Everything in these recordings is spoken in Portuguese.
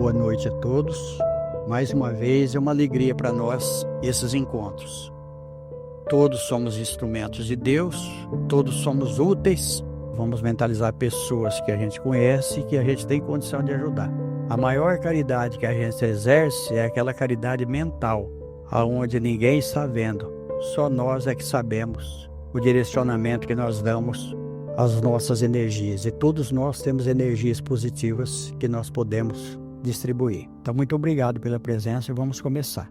boa noite a todos. Mais uma vez é uma alegria para nós esses encontros. Todos somos instrumentos de Deus, todos somos úteis. Vamos mentalizar pessoas que a gente conhece e que a gente tem condição de ajudar. A maior caridade que a gente exerce é aquela caridade mental, aonde ninguém está vendo, só nós é que sabemos o direcionamento que nós damos às nossas energias. E todos nós temos energias positivas que nós podemos distribuir. Então, muito obrigado pela presença e vamos começar.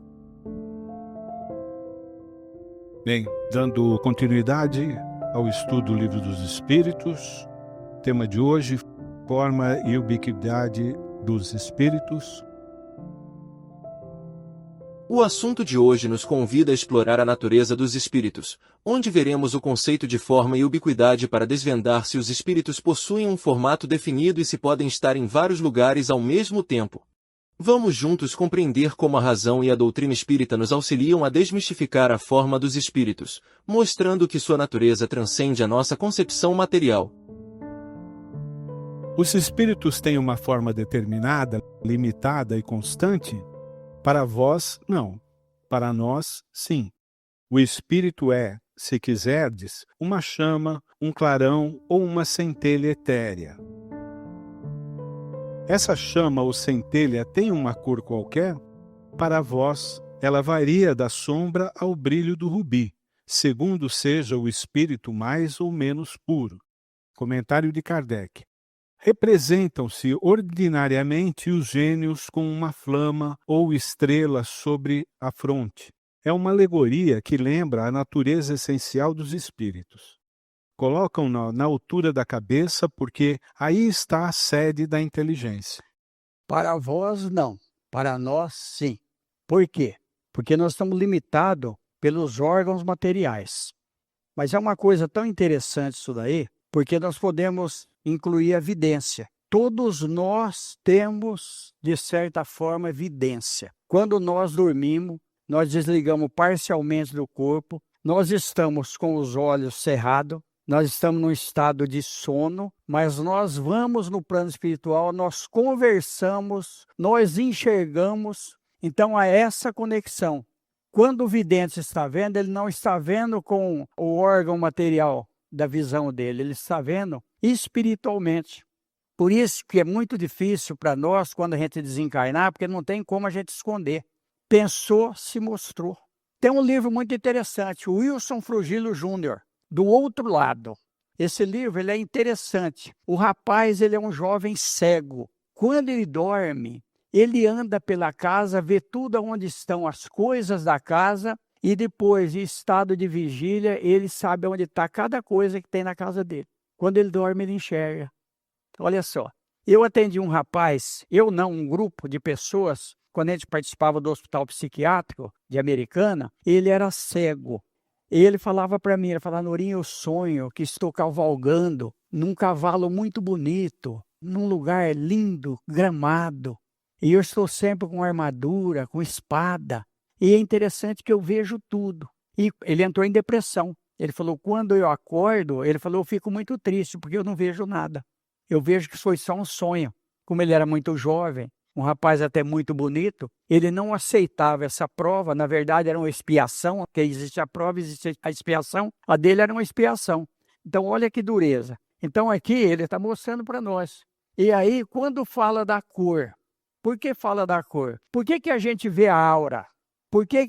Bem, dando continuidade ao estudo do Livro dos Espíritos, tema de hoje, forma e ubiquidade dos Espíritos. O assunto de hoje nos convida a explorar a natureza dos espíritos, onde veremos o conceito de forma e ubiquidade para desvendar se os espíritos possuem um formato definido e se podem estar em vários lugares ao mesmo tempo. Vamos juntos compreender como a razão e a doutrina espírita nos auxiliam a desmistificar a forma dos espíritos, mostrando que sua natureza transcende a nossa concepção material. Os espíritos têm uma forma determinada, limitada e constante? Para vós, não. Para nós, sim. O espírito é, se quiserdes, uma chama, um clarão ou uma centelha etérea. Essa chama ou centelha tem uma cor qualquer? Para vós, ela varia da sombra ao brilho do rubi, segundo seja o espírito mais ou menos puro. Comentário de Kardec. Representam-se ordinariamente os gênios com uma flama ou estrela sobre a fronte. É uma alegoria que lembra a natureza essencial dos espíritos. Colocam-na na altura da cabeça porque aí está a sede da inteligência. Para vós, não. Para nós, sim. Por quê? Porque nós estamos limitados pelos órgãos materiais. Mas é uma coisa tão interessante isso daí, porque nós podemos incluir a vidência. Todos nós temos, de certa forma, vidência. Quando nós dormimos, nós desligamos parcialmente do corpo, nós estamos com os olhos cerrados, nós estamos num estado de sono, mas nós vamos no plano espiritual, nós conversamos, nós enxergamos. Então, há essa conexão. Quando o vidente está vendo, ele não está vendo com o órgão material da visão dele, ele está vendo espiritualmente. Por isso que é muito difícil para nós, quando a gente desencarnar, porque não tem como a gente esconder. Pensou, se mostrou. Tem um livro muito interessante, o Wilson Frugilo Júnior, Do Outro Lado. Esse livro ele é interessante. O rapaz ele é um jovem cego. Quando ele dorme, ele anda pela casa, vê tudo onde estão as coisas da casa, e depois, em estado de vigília, ele sabe onde está cada coisa que tem na casa dele. Quando ele dorme, ele enxerga. Olha só, eu atendi um rapaz, um grupo de pessoas, quando a gente participava do hospital psiquiátrico de Americana, ele era cego. E ele falava para mim, ele falava, Norinha, eu sonho que estou cavalgando num cavalo muito bonito, num lugar lindo, gramado. E eu estou sempre com armadura, com espada. E é interessante que eu vejo tudo. E ele entrou em depressão. Ele falou, quando eu acordo, ele falou, eu fico muito triste, porque eu não vejo nada. Eu vejo que foi só um sonho. Como ele era muito jovem, um rapaz até muito bonito, ele não aceitava essa prova. Na verdade, era uma expiação, porque existe a prova, existe a expiação. A dele era uma expiação. Então, olha que dureza. Então, aqui ele está mostrando para nós. E aí, quando fala da cor, por que fala da cor? Por que a gente vê a aura? Por que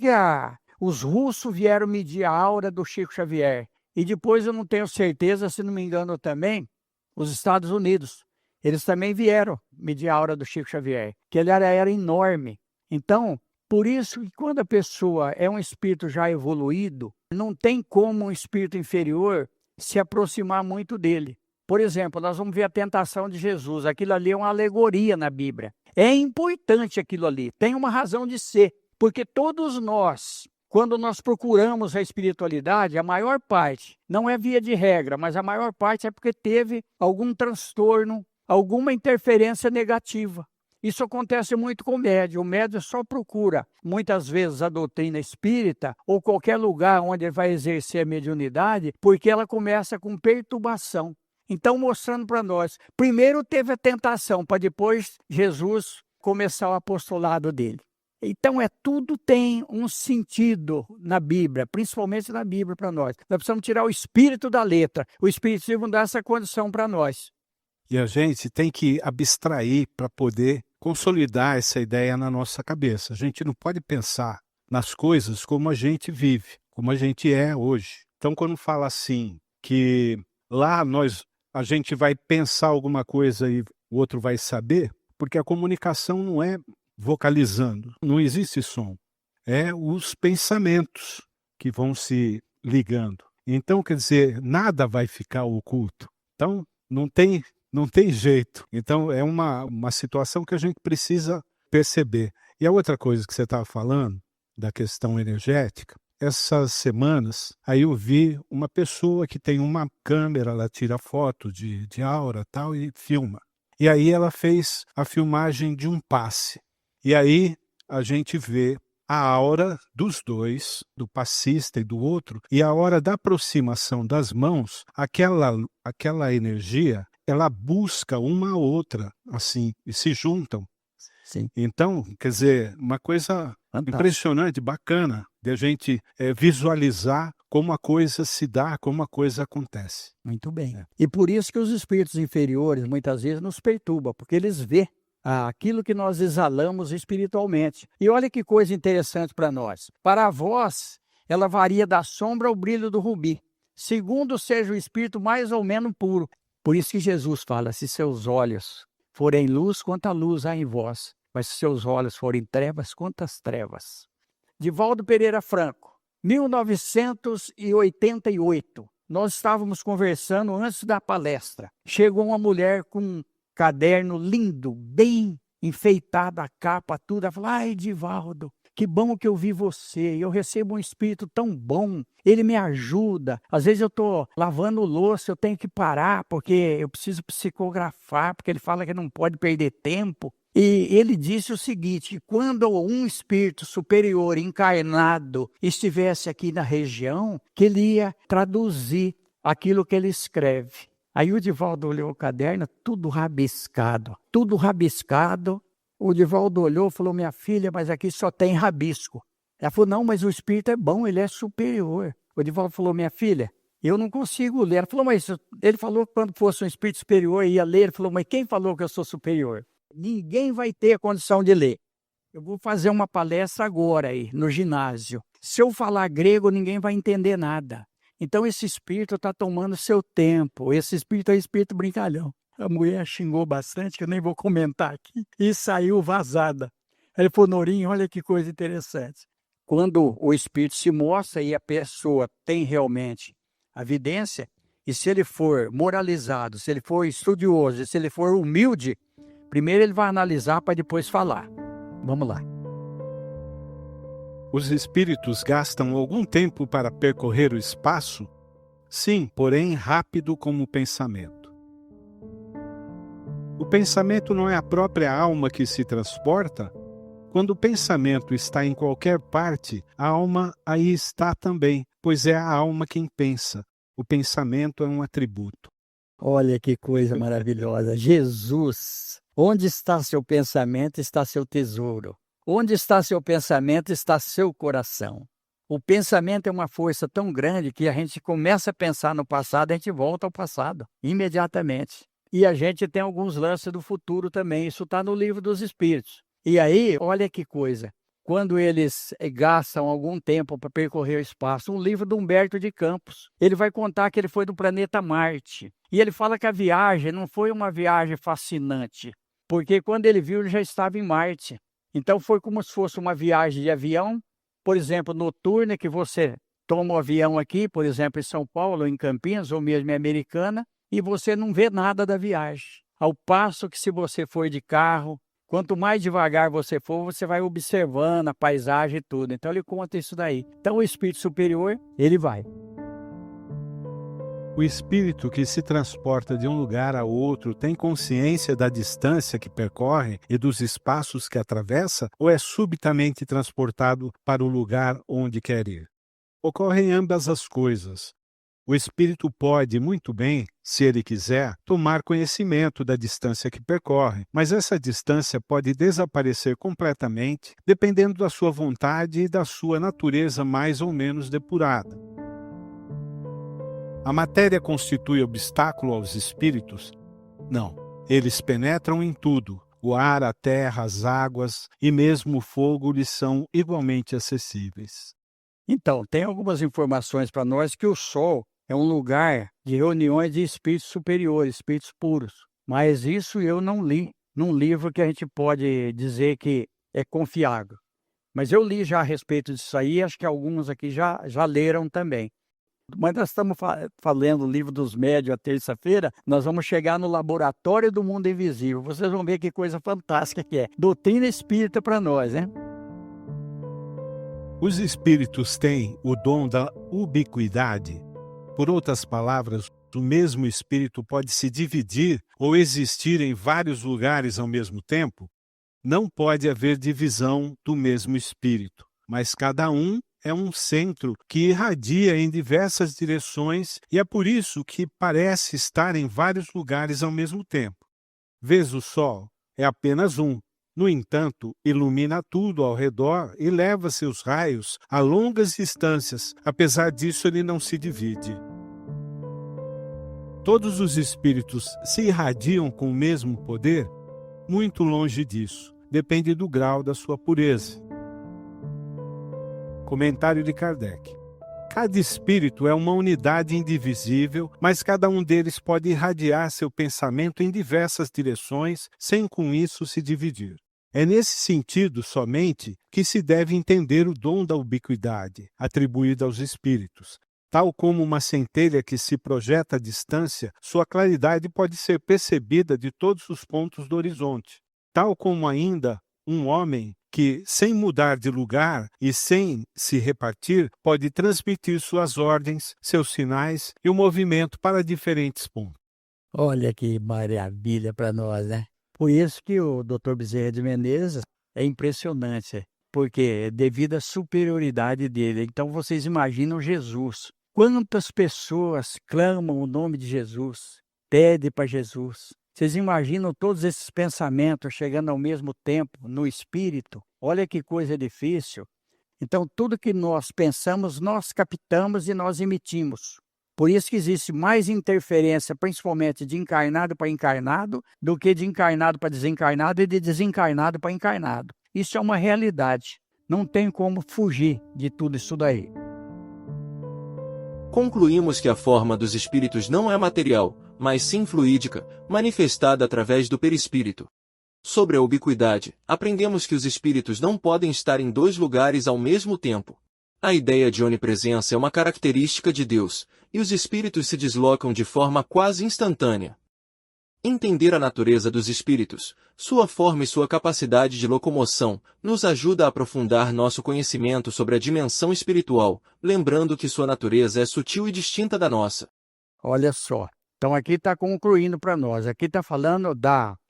os russos vieram medir a aura do Chico Xavier? E depois, eu não tenho certeza, se não me engano também, os Estados Unidos. Eles também vieram medir a aura do Chico Xavier, que ele era enorme. Então, por isso que quando a pessoa é um espírito já evoluído, não tem como um espírito inferior se aproximar muito dele. Por exemplo, nós vamos ver a tentação de Jesus. Aquilo ali é uma alegoria na Bíblia. É importante aquilo ali, tem uma razão de ser. Porque todos nós, quando nós procuramos a espiritualidade, a maior parte, não é via de regra, mas a maior parte é porque teve algum transtorno, alguma interferência negativa. Isso acontece muito com o médium. O médium só procura, muitas vezes, a doutrina espírita ou qualquer lugar onde ele vai exercer a mediunidade, porque ela começa com perturbação. Então, mostrando para nós, primeiro teve a tentação, para depois Jesus começar o apostolado dele. Então, tudo tem um sentido na Bíblia, principalmente na Bíblia para nós. Nós precisamos tirar o espírito da letra. O Espírito Santo dá essa condição para nós. E a gente tem que abstrair para poder consolidar essa ideia na nossa cabeça. A gente não pode pensar nas coisas como a gente vive, como a gente é hoje. Então, quando fala assim, que lá a gente vai pensar alguma coisa e o outro vai saber, porque a comunicação não é vocalizando, não existe som. É os pensamentos que vão se ligando. Então, quer dizer, nada vai ficar oculto. Então, não tem jeito. Então, é uma situação que a gente precisa perceber. E a outra coisa que você estava falando, da questão energética, essas semanas, aí eu vi uma pessoa que tem uma câmera, ela tira foto de aura e tal e filma. E aí ela fez a filmagem de um passe. E aí a gente vê a aura dos dois, do passista e do outro, e a hora da aproximação das mãos, aquela energia, ela busca uma a outra, assim, e se juntam. Sim. Então, quer dizer, uma coisa impressionante, bacana, de a gente visualizar como a coisa se dá, como a coisa acontece. Muito bem. E por isso que os espíritos inferiores, muitas vezes, nos perturbam, porque eles vê aquilo que nós exalamos espiritualmente. E olha que coisa interessante para nós. Para a voz, ela varia da sombra ao brilho do rubi, segundo seja o espírito mais ou menos puro. Por isso que Jesus fala, se seus olhos forem luz, quanta luz há em vós, mas se seus olhos forem trevas, quantas trevas. Divaldo Pereira Franco, 1988, nós estávamos conversando antes da palestra. Chegou uma mulher com um caderno lindo, bem enfeitado, a capa, tudo. Ela falou, ai, Divaldo, que bom que eu vi você. Eu recebo um espírito tão bom, ele me ajuda. Às vezes eu estou lavando louça, eu tenho que parar, porque eu preciso psicografar, porque ele fala que não pode perder tempo. E ele disse o seguinte, quando um espírito superior encarnado estivesse aqui na região, que ele ia traduzir aquilo que ele escreve. Aí o Divaldo olhou o caderno, tudo rabiscado. O Divaldo olhou e falou, minha filha, mas aqui só tem rabisco. Ela falou, não, mas o espírito é bom, ele é superior. O Divaldo falou, minha filha, eu não consigo ler. Ela falou, mas ele falou que quando fosse um espírito superior ia ler. Ele falou, mas quem falou que eu sou superior? Ninguém vai ter a condição de ler. Eu vou fazer uma palestra agora aí, no ginásio. Se eu falar grego, ninguém vai entender nada. Então esse espírito está tomando seu tempo. Esse espírito é espírito brincalhão. A mulher xingou bastante, que eu nem vou comentar aqui, e saiu vazada. Ele falou, Norinho, olha que coisa interessante. Quando o espírito se mostra e a pessoa tem realmente a evidência, e se ele for moralizado, se ele for estudioso, se ele for humilde, primeiro ele vai analisar para depois falar. Vamos lá. Os espíritos gastam algum tempo para percorrer o espaço? Sim, porém rápido como o pensamento. O pensamento não é a própria alma que se transporta? Quando o pensamento está em qualquer parte, a alma aí está também, pois é a alma quem pensa. O pensamento é um atributo. Olha que coisa maravilhosa. Jesus, onde está seu pensamento, está seu tesouro. Onde está seu pensamento, está seu coração. O pensamento é uma força tão grande que a gente começa a pensar no passado, a gente volta ao passado, imediatamente. E a gente tem alguns lances do futuro também, isso está no livro dos Espíritos. E aí, olha que coisa, quando eles gastam algum tempo para percorrer o espaço, um livro do Humberto de Campos, ele vai contar que ele foi do planeta Marte. E ele fala que a viagem não foi uma viagem fascinante, porque quando ele viu, ele já estava em Marte. Então foi como se fosse uma viagem de avião, por exemplo, noturna, que você toma um avião aqui, por exemplo, em São Paulo, em Campinas, ou mesmo em Americana, e você não vê nada da viagem. Ao passo que se você for de carro, quanto mais devagar você for, você vai observando a paisagem e tudo. Então ele conta isso daí. Então o espírito superior, ele vai. O espírito que se transporta de um lugar a outro tem consciência da distância que percorre e dos espaços que atravessa, ou é subitamente transportado para o lugar onde quer ir? Ocorrem ambas as coisas. O espírito pode, muito bem, se ele quiser, tomar conhecimento da distância que percorre, mas essa distância pode desaparecer completamente, dependendo da sua vontade e da sua natureza mais ou menos depurada. A matéria constitui obstáculo aos espíritos? Não. Eles penetram em tudo. O ar, a terra, as águas e mesmo o fogo lhes são igualmente acessíveis. Então, tem algumas informações para nós que o Sol é um lugar de reuniões de espíritos superiores, espíritos puros. Mas isso eu não li num livro que a gente pode dizer que é confiável. Mas eu li já a respeito disso aí, acho que alguns aqui já leram também. Mas nós estamos falando do livro dos médiuns a terça-feira, nós vamos chegar no laboratório do mundo invisível. Vocês vão ver que coisa fantástica que é. Doutrina espírita para nós, né? Os espíritos têm o dom da ubiquidade. Por outras palavras, o mesmo espírito pode se dividir ou existir em vários lugares ao mesmo tempo. Não pode haver divisão do mesmo espírito, mas cada um é um centro que irradia em diversas direções e é por isso que parece estar em vários lugares ao mesmo tempo. Vês o Sol? É apenas um. No entanto, ilumina tudo ao redor e leva seus raios a longas distâncias. Apesar disso, ele não se divide. Todos os espíritos se irradiam com o mesmo poder? Muito longe disso. Depende do grau da sua pureza. Comentário de Kardec. Cada espírito é uma unidade indivisível, mas cada um deles pode irradiar seu pensamento em diversas direções, sem com isso se dividir. É nesse sentido somente que se deve entender o dom da ubiquidade, atribuído aos espíritos. Tal como uma centelha que se projeta à distância, sua claridade pode ser percebida de todos os pontos do horizonte. Tal como ainda um homem que, sem mudar de lugar e sem se repartir, pode transmitir suas ordens, seus sinais e o movimento para diferentes pontos. Olha que maravilha para nós, né? Por isso que o Dr. Bezerra de Menezes é impressionante, porque devido à superioridade dele. Então vocês imaginam Jesus. Quantas pessoas clamam o nome de Jesus, pedem para Jesus. Vocês imaginam todos esses pensamentos chegando ao mesmo tempo no espírito? Olha que coisa difícil. Então tudo que nós pensamos, nós captamos e nós emitimos. Por isso que existe mais interferência, principalmente de encarnado para encarnado, do que de encarnado para desencarnado e de desencarnado para encarnado. Isso é uma realidade. Não tem como fugir de tudo isso daí. Concluímos que a forma dos espíritos não é material, mas sim fluídica, manifestada através do perispírito. Sobre a ubiquidade, aprendemos que os espíritos não podem estar em dois lugares ao mesmo tempo. A ideia de onipresença é uma característica de Deus, e os espíritos se deslocam de forma quase instantânea. Entender a natureza dos espíritos, sua forma e sua capacidade de locomoção, nos ajuda a aprofundar nosso conhecimento sobre a dimensão espiritual, lembrando que sua natureza é sutil e distinta da nossa. Olha só. Então aqui está concluindo para nós. Aqui está falando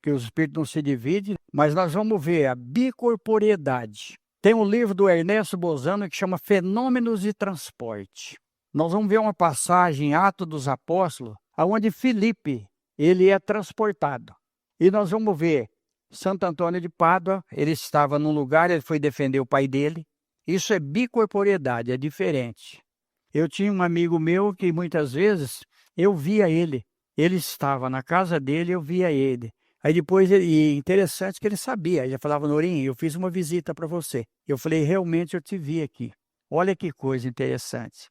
que os espíritos não se dividem, mas nós vamos ver a bicorporiedade. Tem um livro do Ernesto Bozano que chama Fenômenos de Transporte. Nós vamos ver uma passagem em Atos dos Apóstolos, onde Filipe ele é transportado. E nós vamos ver Santo Antônio de Pádua, ele estava num lugar, ele foi defender o pai dele. Isso é bicorporiedade, é diferente. Eu tinha um amigo meu que muitas vezes eu via ele. Ele estava na casa dele, eu via ele. Aí depois, e interessante que ele sabia, ele já falava, Norinho, eu fiz uma visita para você. Eu falei, realmente eu te vi aqui. Olha que coisa interessante.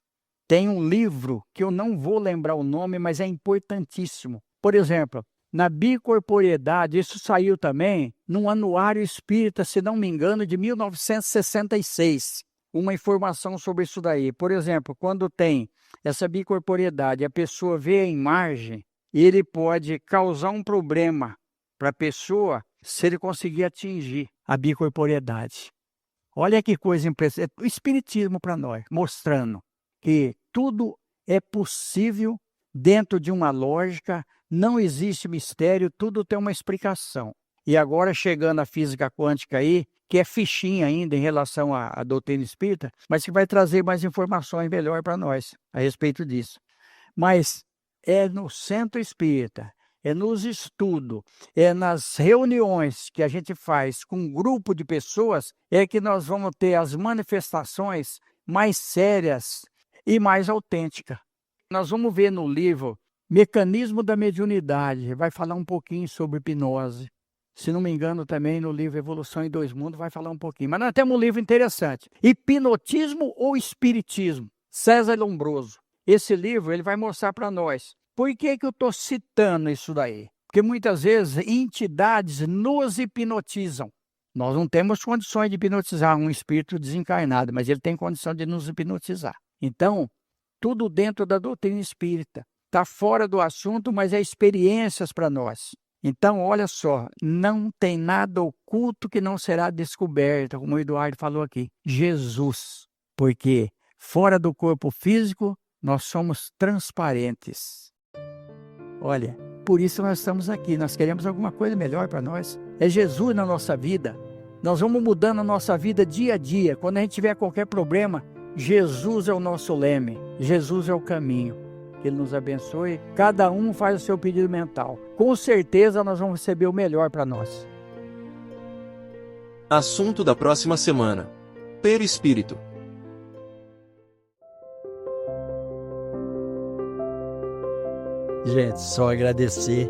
Tem um livro que eu não vou lembrar o nome, mas é importantíssimo. Por exemplo, na bicorporiedade, isso saiu também num anuário espírita, se não me engano, de 1966. Uma informação sobre isso daí. Por exemplo, quando tem essa bicorporiedade, a pessoa vê a imagem, ele pode causar um problema para a pessoa se ele conseguir atingir a bicorporiedade. Olha que coisa impressionante. O espiritismo para nós, mostrando que tudo é possível dentro de uma lógica, não existe mistério, tudo tem uma explicação. E agora chegando à física quântica aí, que é fichinha ainda em relação à doutrina espírita, mas que vai trazer mais informações melhor para nós a respeito disso. Mas é no centro espírita, é nos estudos, é nas reuniões que a gente faz com um grupo de pessoas, é que nós vamos ter as manifestações mais sérias e mais autênticas. Nós vamos ver no livro Mecanismo da Mediunidade, vai falar um pouquinho sobre hipnose. Se não me engano, também no livro Evolução em Dois Mundos vai falar um pouquinho. Mas nós temos um livro interessante, Hipnotismo ou Espiritismo, César Lombroso. Esse livro ele vai mostrar para nós. Por que eu estou citando isso daí? Porque muitas vezes entidades nos hipnotizam. Nós não temos condições de hipnotizar um espírito desencarnado, mas ele tem condição de nos hipnotizar. Então, tudo dentro da doutrina espírita. Está fora do assunto, mas é experiências para nós. Então, olha só, não tem nada oculto que não será descoberto, como o Eduardo falou aqui. Jesus, porque fora do corpo físico, nós somos transparentes. Olha, por isso nós estamos aqui, nós queremos alguma coisa melhor para nós. É Jesus na nossa vida. Nós vamos mudando a nossa vida dia a dia. Quando a gente tiver qualquer problema, Jesus é o nosso leme, Jesus é o caminho. Que Ele nos abençoe. Cada um faz o seu pedido mental. Com certeza nós vamos receber o melhor para nós. Assunto da próxima semana: Perispírito. Gente, só agradecer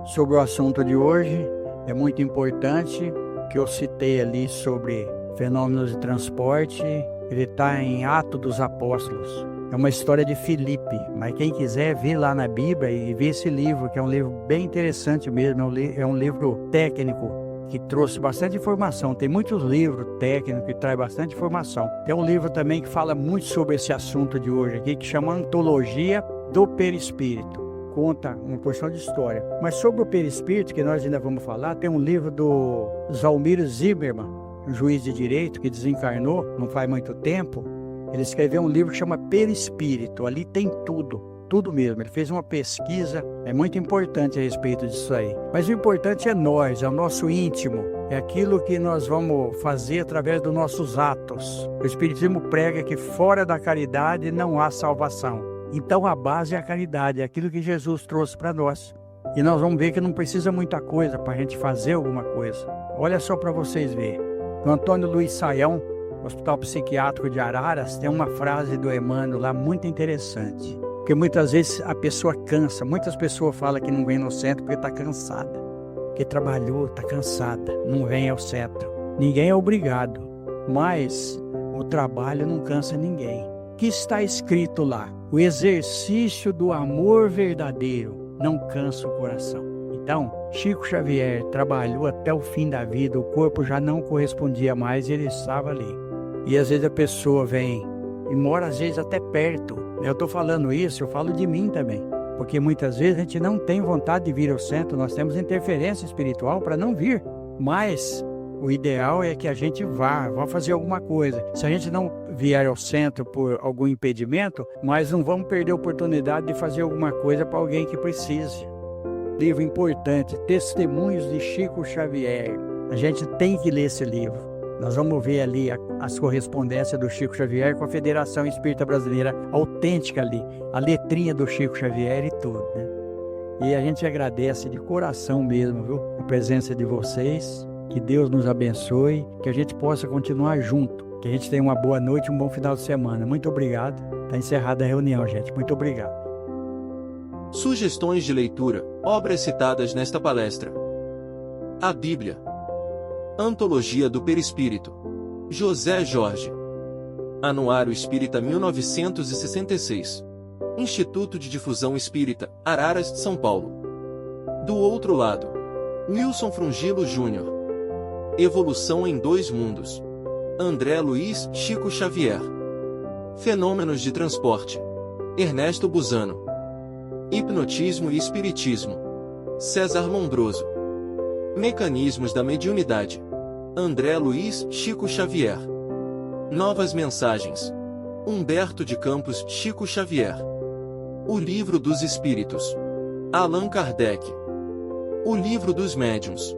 sobre o assunto de hoje. É muito importante que eu citei ali sobre fenômenos de transporte. Ele está em Atos dos Apóstolos. É uma história de Filipe, mas quem quiser vir lá na Bíblia e ver esse livro, que é um livro bem interessante mesmo, é um livro técnico que trouxe bastante informação. Tem muitos livros técnicos que trazem bastante informação. Tem um livro também que fala muito sobre esse assunto de hoje aqui, que chama Antologia do Perispírito. Conta uma porção de história. Mas sobre o perispírito, que nós ainda vamos falar, tem um livro do Zalmiro Zimmermann, um juiz de direito que desencarnou não faz muito tempo. Ele escreveu um livro que chama Perispírito. Ali tem tudo mesmo. Ele fez uma pesquisa, é muito importante a respeito disso aí. Mas o importante é nós, é o nosso íntimo, é aquilo que nós vamos fazer através dos nossos atos. O Espiritismo prega que fora da caridade não há salvação. Então a base é a caridade, é aquilo que Jesus trouxe para nós. E nós vamos ver que não precisa muita coisa para a gente fazer alguma coisa. Olha só para vocês verem. O Antônio Luiz Saião, Hospital Psiquiátrico de Araras, tem uma frase do Emmanuel lá muito interessante. Porque muitas vezes a pessoa cansa. Muitas pessoas falam que não vem no centro porque está cansada. Porque trabalhou, está cansada. Não vem ao centro. Ninguém é obrigado. Mas o trabalho não cansa ninguém. O que está escrito lá? O exercício do amor verdadeiro não cansa o coração. Então, Chico Xavier trabalhou até o fim da vida. O corpo já não correspondia mais e ele estava ali. E às vezes a pessoa vem e mora às vezes até perto. Eu estou falando isso, eu falo de mim também. Porque muitas vezes a gente não tem vontade de vir ao centro, nós temos interferência espiritual para não vir. Mas o ideal é que a gente vá fazer alguma coisa. Se a gente não vier ao centro por algum impedimento, mas não vamos perder a oportunidade de fazer alguma coisa para alguém que precise. Livro importante, Testemunhos de Chico Xavier. A gente tem que ler esse livro. Nós vamos ver ali as correspondências do Chico Xavier com a Federação Espírita Brasileira, autêntica ali, a letrinha do Chico Xavier e tudo, né? E a gente agradece de coração mesmo, viu? A presença de vocês, que Deus nos abençoe, que a gente possa continuar junto, que a gente tenha uma boa noite, um bom final de semana. Muito obrigado. Está encerrada a reunião, gente. Muito obrigado. Sugestões de leitura, obras citadas nesta palestra: a Bíblia, Antologia do Perispírito, José Jorge, Anuário Espírita 1966, Instituto de Difusão Espírita, Araras, São Paulo. Do outro lado, Wilson Frungilo Júnior, Evolução em Dois Mundos, André Luiz Chico Xavier, Fenômenos de Transporte, Ernesto Busano, Hipnotismo e Espiritismo, César Lombroso, Mecanismos da Mediunidade, André Luiz Chico Xavier, Novas Mensagens, Humberto de Campos Chico Xavier, O Livro dos Espíritos, Allan Kardec, O Livro dos Médiuns,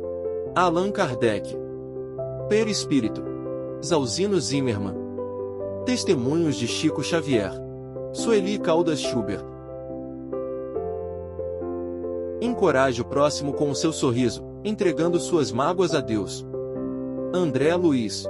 Allan Kardec, Perispírito, Zalzino Zimmermann, Testemunhos de Chico Xavier, Sueli Caldas Schubert, Encoraje o próximo com o seu sorriso, entregando suas mágoas a Deus. André Luiz